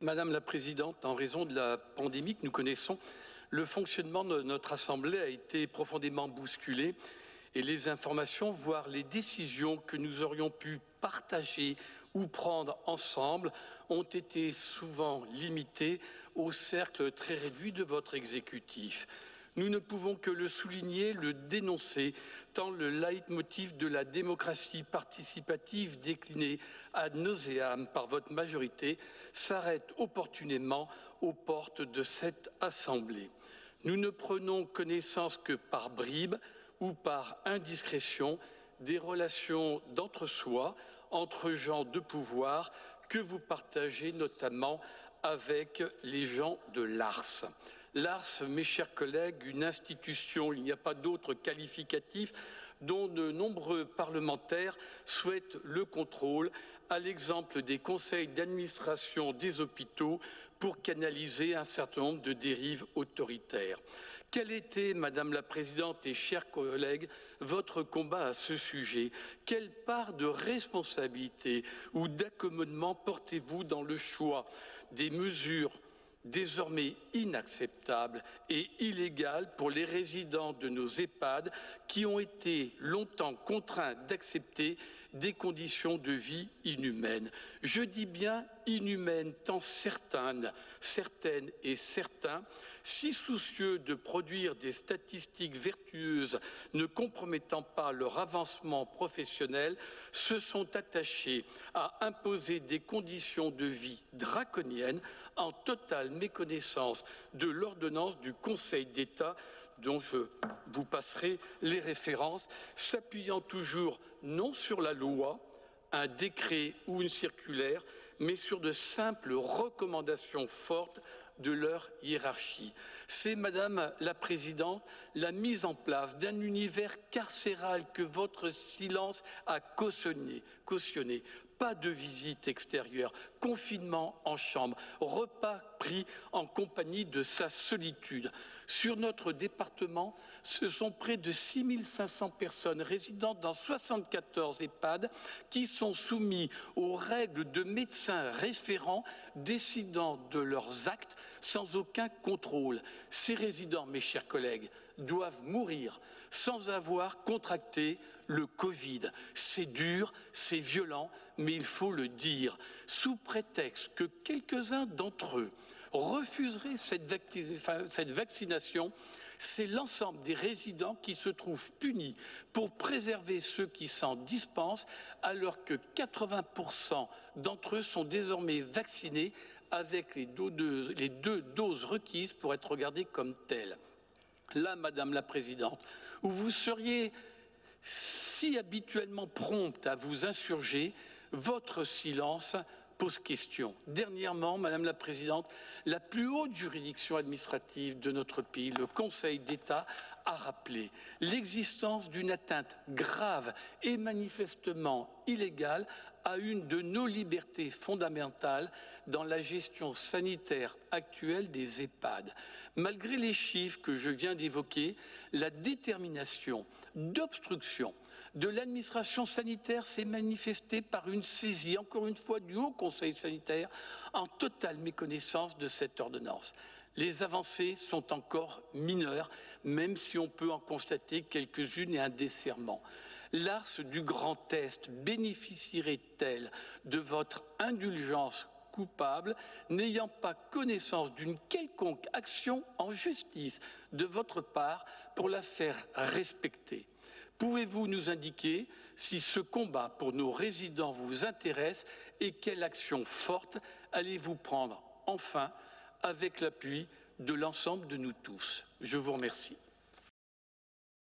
Madame la Présidente, en raison de la pandémie que nous connaissons, le fonctionnement de notre Assemblée a été profondément bousculé et les informations, voire les décisions que nous aurions pu partager ou prendre ensemble ont été souvent limitées au cercle très réduit de votre exécutif. Nous ne pouvons que le souligner, le dénoncer, tant le leitmotiv de la démocratie participative décliné ad nauseam par votre majorité s'arrête opportunément aux portes de cette Assemblée. Nous ne prenons connaissance que par bribes ou par indiscrétion des relations d'entre-soi, entre gens de pouvoir, que vous partagez notamment avec les gens de l'Ars. L'Ars, mes chers collègues, une institution, il n'y a pas d'autre qualificatif, dont de nombreux parlementaires souhaitent le contrôle, à l'exemple des conseils d'administration des hôpitaux pour canaliser un certain nombre de dérives autoritaires. Quel était, Madame la Présidente et chers collègues, votre combat à ce sujet? Quelle part de responsabilité ou d'accommodement portez-vous dans le choix des mesures désormais inacceptable et illégal pour les résidents de nos EHPAD qui ont été longtemps contraints d'accepter des conditions de vie inhumaines. Je dis bien inhumaines, tant certaines et certains, si soucieux de produire des statistiques vertueuses ne compromettant pas leur avancement professionnel, se sont attachés à imposer des conditions de vie draconiennes en totale méconnaissance de l'ordonnance du Conseil d'État dont je vous passerai les références, s'appuyant toujours non sur la loi, un décret ou une circulaire, mais sur de simples recommandations fortes de leur hiérarchie. C'est, Madame la Présidente, la mise en place d'un univers carcéral que votre silence a cautionné. Pas de visite extérieure, confinement en chambre, repas pris en compagnie de sa solitude. Sur notre département, ce sont près de 6 500 personnes résidant dans 74 EHPAD qui sont soumis aux règles de médecins référents décidant de leurs actes sans aucun contrôle. Ces résidents, mes chers collègues, doivent mourir sans avoir contracté le Covid. C'est dur, c'est violent, mais il faut le dire. Sous prétexte que quelques-uns d'entre eux refuseraient cette vaccination, c'est l'ensemble des résidents qui se trouvent punis pour préserver ceux qui s'en dispensent, alors que 80% d'entre eux sont désormais vaccinés avec les 2 doses requises pour être regardés comme tels. Là, Madame la Présidente, où vous seriez si habituellement prompte à vous insurger, votre silence pose question. Dernièrement, Madame la Présidente, la plus haute juridiction administrative de notre pays, le Conseil d'État, a rappelé l'existence d'une atteinte grave et manifestement illégale à une de nos libertés fondamentales dans la gestion sanitaire actuelle des EHPAD. Malgré les chiffres que je viens d'évoquer, la détermination d'obstruction de l'administration sanitaire s'est manifestée par une saisie, encore une fois, du Haut Conseil sanitaire en totale méconnaissance de cette ordonnance. Les avancées sont encore mineures, même si on peut en constater quelques-unes et un desserrement. L'Ars du Grand Est bénéficierait-elle de votre indulgence coupable, n'ayant pas connaissance d'une quelconque action en justice de votre part pour la faire respecter? Pouvez-vous nous indiquer si ce combat pour nos résidents vous intéresse et quelle action forte allez-vous prendre enfin avec l'appui de l'ensemble de nous tous? Je vous remercie.